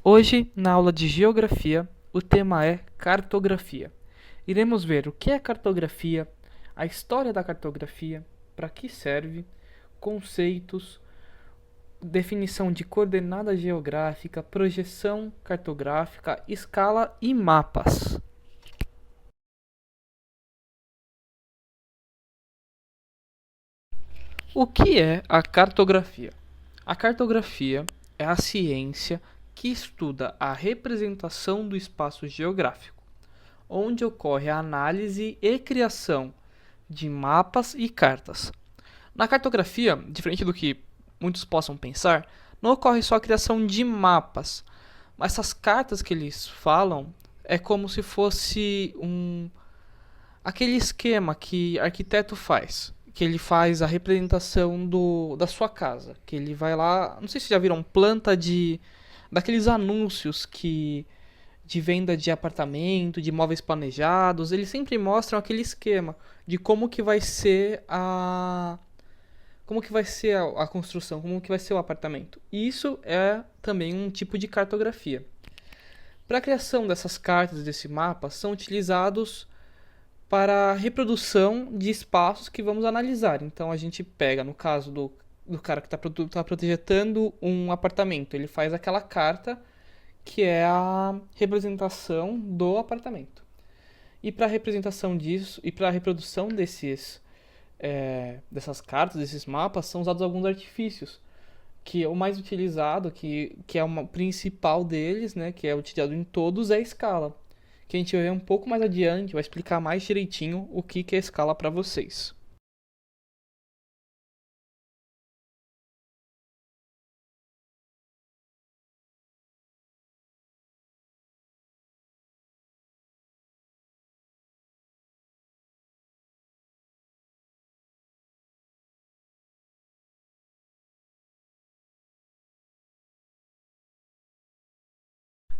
Hoje, na aula de Geografia, o tema é cartografia. Iremos ver o que é cartografia, a história da cartografia, para que serve, conceitos, definição de coordenada geográfica, projeção cartográfica, escala e mapas. O que é a cartografia? A cartografia é a ciência que estuda a representação do espaço geográfico, onde ocorre a análise e criação de mapas e cartas. Na cartografia, diferente do que muitos possam pensar, não ocorre só a criação de mapas, mas essas cartas que eles falam é como se fosse aquele esquema que arquiteto faz, que ele faz a representação da sua casa, que ele vai lá, não sei se já viram planta daqueles anúncios que de venda de apartamento, de imóveis planejados, eles sempre mostram aquele esquema de como que vai ser a construção, como que vai ser o apartamento. Isso é também um tipo de cartografia. Para a criação dessas cartas, desse mapa, são utilizados para a reprodução de espaços que vamos analisar. Então a gente pega, no caso do cara que está projetando um apartamento, ele faz aquela carta que é a representação do apartamento. E para a representação disso e para a reprodução dessas cartas, desses mapas, são usados alguns artifícios, que é o mais utilizado, que é o principal deles, né, que é utilizado em todos, é a escala. Que a gente vai ver um pouco mais adiante, vai explicar mais direitinho o que é a escala para vocês.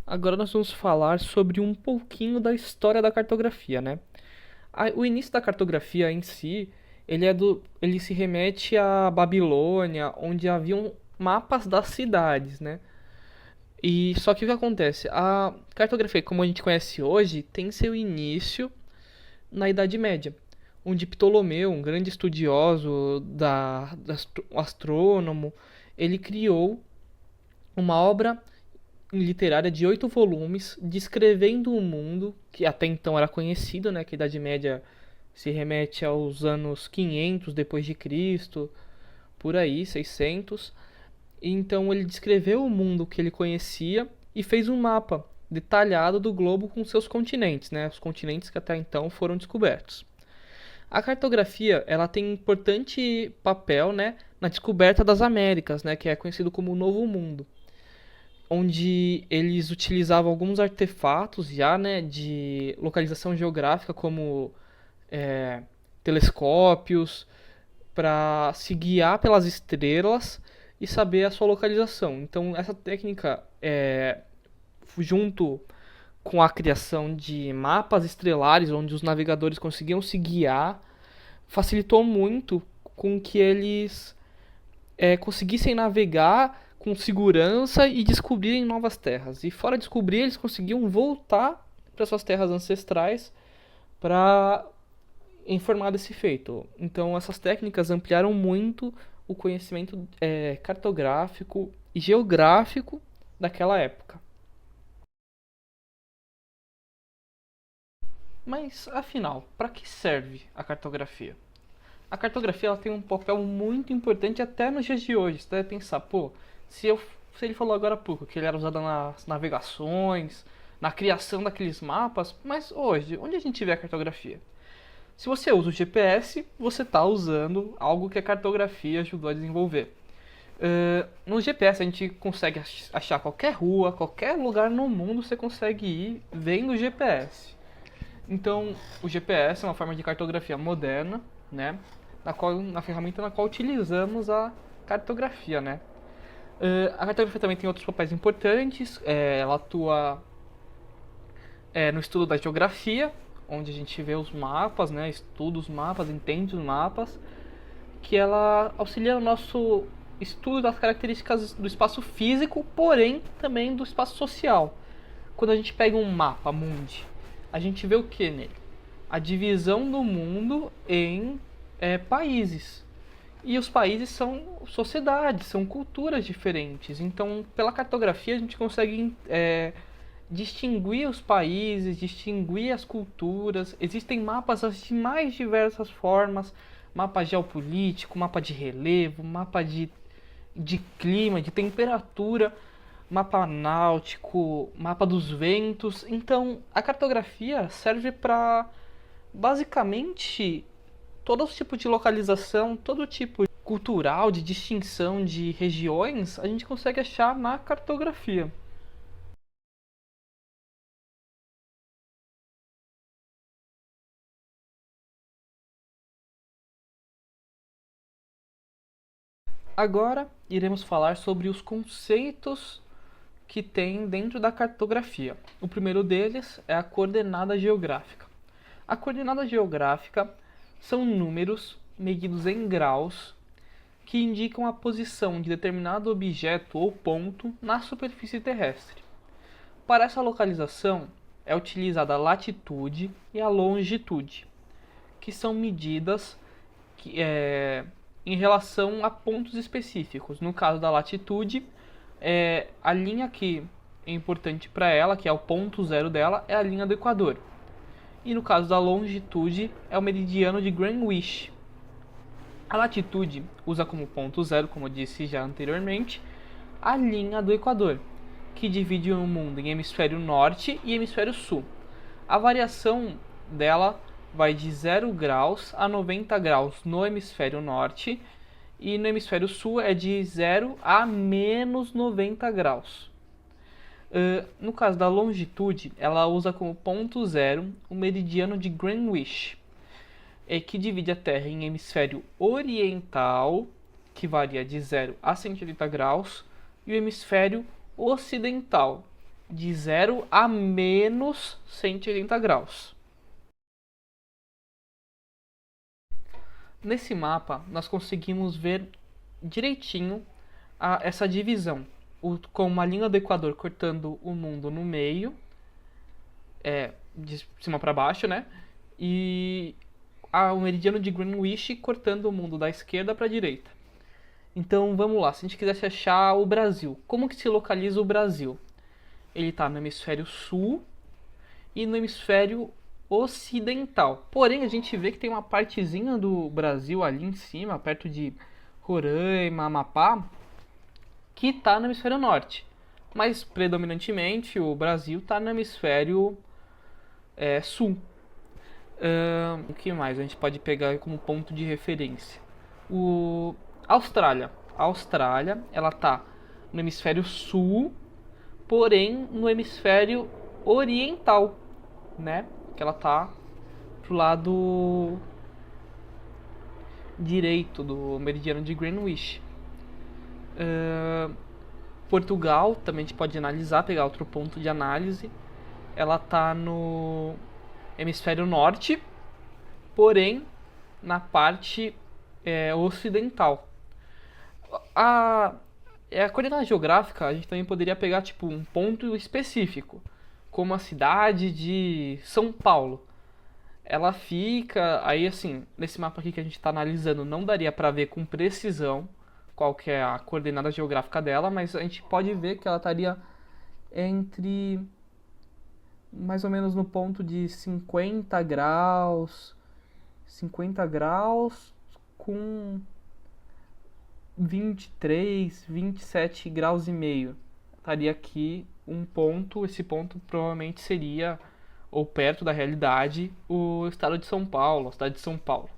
Agora nós vamos falar sobre um pouquinho da história da cartografia, né? O início da cartografia em si, ele se remete à Babilônia, onde haviam mapas das cidades, né? E só que o que acontece? A cartografia, como a gente conhece hoje, tem seu início na Idade Média, onde Ptolomeu, um grande estudioso astrônomo, ele criou uma obra literária de 8 volumes descrevendo o mundo que até então era conhecido, né, que a Idade Média se remete aos anos 500 depois de Cristo, por aí, 600. Então ele descreveu o mundo que ele conhecia e fez um mapa detalhado do globo com seus continentes, né, os continentes que até então foram descobertos. A cartografia, ela tem um importante papel, né, na descoberta das Américas, né, que é conhecido como o Novo Mundo, onde eles utilizavam alguns artefatos já, né, de localização geográfica, como é, telescópios, para se guiar pelas estrelas e saber a sua localização. Então, essa técnica, junto com a criação de mapas estrelares, onde os navegadores conseguiam se guiar, facilitou muito com que eles conseguissem navegar com segurança e descobrirem novas terras. E fora descobrir, eles conseguiam voltar para suas terras ancestrais para informar desse feito. Então essas técnicas ampliaram muito o conhecimento cartográfico e geográfico daquela época. Mas afinal, para que serve a cartografia? A cartografia ela tem um papel muito importante até nos dias de hoje. Você deve pensar, pô, se ele falou agora há pouco que ele era usado nas navegações, na criação daqueles mapas, mas hoje, onde a gente vê a cartografia? Se você usa o GPS, você está usando algo que a cartografia ajudou a desenvolver. No GPS a gente consegue achar qualquer rua, qualquer lugar no mundo você consegue ir vendo o GPS. Então, o GPS é uma forma de cartografia moderna, né? Na ferramenta na qual utilizamos a cartografia, né? A cartografia também tem outros papéis importantes. Ela atua no estudo da geografia, onde a gente vê os mapas, né? Estuda os mapas, entende os mapas, que ela auxilia no nosso estudo das características do espaço físico, porém também do espaço social. Quando a gente pega um mapa mundi, a gente vê o que nele? A divisão do mundo em países. E os países são sociedades, são culturas diferentes. Então, pela cartografia, a gente consegue distinguir os países, distinguir as culturas. Existem mapas de mais diversas formas: mapa geopolítico, mapa de relevo, mapa de clima, de temperatura, mapa náutico, mapa dos ventos. Então, a cartografia serve para basicamente todo tipo de localização, todo tipo cultural, de distinção de regiões, a gente consegue achar na cartografia. Agora iremos falar sobre os conceitos que tem dentro da cartografia. O primeiro deles é a coordenada geográfica. A coordenada geográfica são números medidos em graus que indicam a posição de determinado objeto ou ponto na superfície terrestre. Para essa localização é utilizada a latitude e a longitude, que são medidas em relação a pontos específicos. No caso da latitude, a linha que é importante para ela, que é o ponto zero dela, é a linha do Equador. E no caso da longitude, é o meridiano de Greenwich. A latitude usa como ponto zero, como eu disse já anteriormente, a linha do Equador, que divide o mundo em hemisfério norte e hemisfério sul. A variação dela vai de 0 graus a 90 graus no hemisfério norte, e no hemisfério sul é de 0 a menos 90 graus. No caso da longitude, ela usa como ponto zero o meridiano de Greenwich, que divide a Terra em hemisfério oriental, que varia de 0 a 180 graus, e o hemisfério ocidental, de 0 a menos 180 graus. Nesse mapa, nós conseguimos ver direitinho essa divisão, com uma linha do Equador cortando o mundo no meio, de cima para baixo, né? E o meridiano de Greenwich cortando o mundo da esquerda para a direita. Então vamos lá, se a gente quisesse achar o Brasil, como que se localiza o Brasil? Ele está no hemisfério sul e no hemisfério ocidental. Porém, a gente vê que tem uma partezinha do Brasil ali em cima, perto de Roraima, Amapá, que está no hemisfério norte. Mas predominantemente o Brasil está no hemisfério sul. O que mais a gente pode pegar como ponto de referência? Austrália. A Austrália, ela está no hemisfério sul, porém no hemisfério oriental, né? Que ela está pro lado direito do meridiano de Greenwich. Portugal, também a gente pode analisar, pegar outro ponto de análise. Ela está no hemisfério norte, porém na parte ocidental. A coordenada geográfica a gente também poderia pegar tipo um ponto específico, como a cidade de São Paulo. Ela fica aí assim, nesse mapa aqui que a gente está analisando, não daria para ver com precisão qual que é a coordenada geográfica dela, mas a gente pode ver que ela estaria entre mais ou menos no ponto de 50 graus com 23, 27 graus e meio. Estaria aqui um ponto, esse ponto provavelmente seria, ou perto da realidade, o estado de São Paulo, a cidade de São Paulo.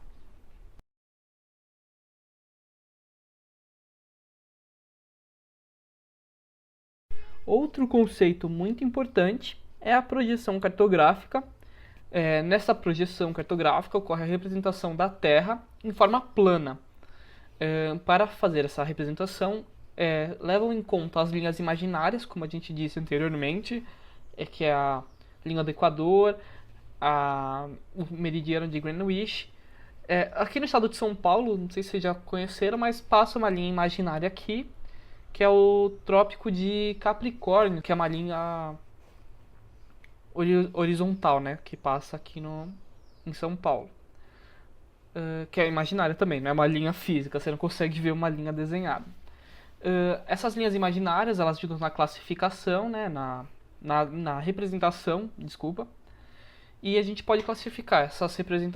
Outro conceito muito importante é a projeção cartográfica. Nessa projeção cartográfica ocorre a representação da Terra em forma plana. Para fazer essa representação, levam em conta as linhas imaginárias, como a gente disse anteriormente, que é a linha do Equador, o meridiano de Greenwich, Aqui no estado de São Paulo, não sei se vocês já conheceram, mas passa uma linha imaginária aqui, que é o Trópico de Capricórnio, que é uma linha horizontal, né? Que passa aqui em São Paulo. Que é imaginária também, não é uma linha física, você não consegue ver uma linha desenhada. Essas linhas imaginárias, elas ajudam na classificação, né? Na representação, desculpa. E a gente pode classificar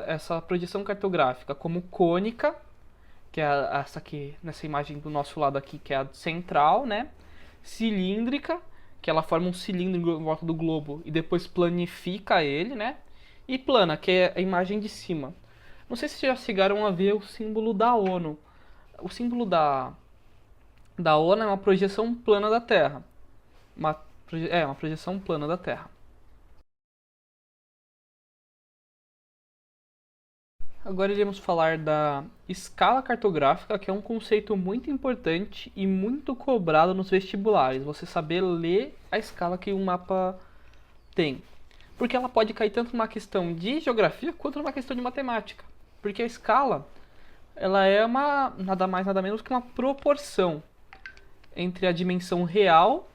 essa projeção cartográfica como cônica, que é essa aqui, nessa imagem do nosso lado aqui, que é a central, né? Cilíndrica, que ela forma um cilindro em volta do globo e depois planifica ele, né? E plana, que é a imagem de cima. Não sei se vocês já chegaram a ver o símbolo da ONU. O símbolo da ONU é uma projeção plana da Terra. Uma projeção plana da Terra. Agora iremos falar da escala cartográfica, que é um conceito muito importante e muito cobrado nos vestibulares. Você saber ler a escala que um mapa tem. Porque ela pode cair tanto numa questão de geografia quanto numa questão de matemática. Porque a escala, ela é nada mais nada menos que uma proporção entre a dimensão real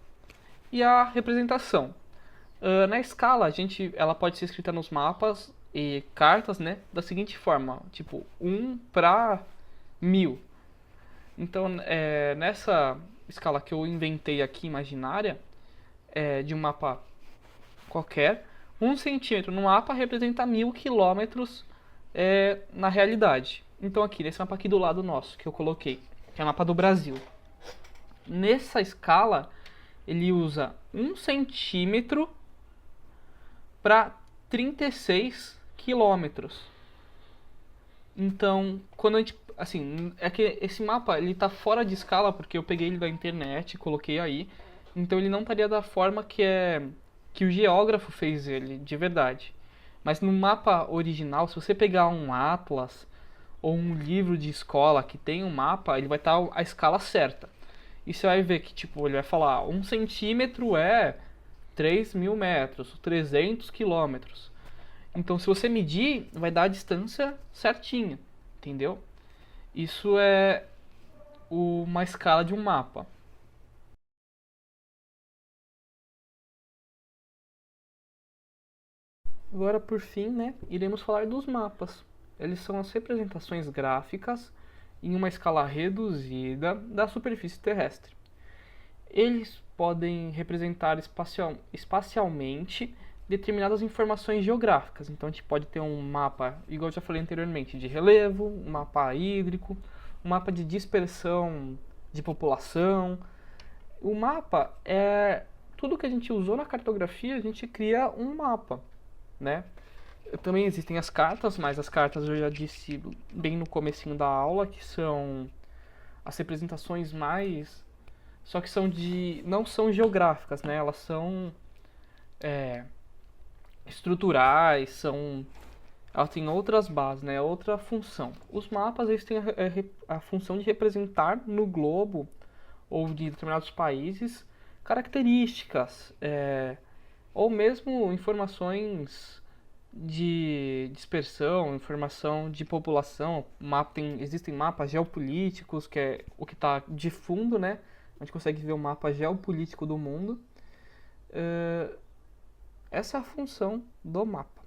e a representação. Na escala, ela pode ser escrita nos mapas e cartas, né, da seguinte forma, tipo 1/1000. Então, nessa escala que eu inventei aqui, imaginária, de um mapa qualquer, 1 centímetro no mapa representa 1000 quilômetros na realidade. Então aqui, nesse mapa aqui do lado nosso, que eu coloquei, que é o mapa do Brasil. Nessa escala, ele usa 1 centímetro para 36 quilômetros. Então, quando a gente, assim, é que esse mapa ele tá fora de escala porque eu peguei ele da internet, coloquei aí. Então ele não estaria da forma que o geógrafo fez ele, de verdade. Mas no mapa original, se você pegar um atlas ou um livro de escola que tem um mapa, ele vai estar a escala certa. E você vai ver que, tipo, ele vai falar 1 centímetro é 3.000 metros, 300 quilômetros. Então, se você medir, vai dar a distância certinha, entendeu? Isso é uma escala de um mapa. Agora, por fim, né, iremos falar dos mapas. Eles são as representações gráficas em uma escala reduzida da superfície terrestre. Eles podem representar espacialmente determinadas informações geográficas. Então a gente pode ter um mapa, igual eu já falei anteriormente, de relevo, um mapa hídrico, um mapa de dispersão de população. O mapa é tudo que a gente usou na cartografia, a gente cria um mapa, né? Também existem as cartas, mas as cartas eu já disse bem no comecinho da aula, que são as representações mais... Só que não são geográficas, né? Elas são estruturais, elas têm outras bases, né? Outra função. Os mapas eles têm a função de representar no globo ou de determinados países características, ou mesmo informações de dispersão, informação de população. Existem mapas geopolíticos, que é o que está de fundo, né? A gente consegue ver o mapa geopolítico do mundo. Essa é a função do mapa.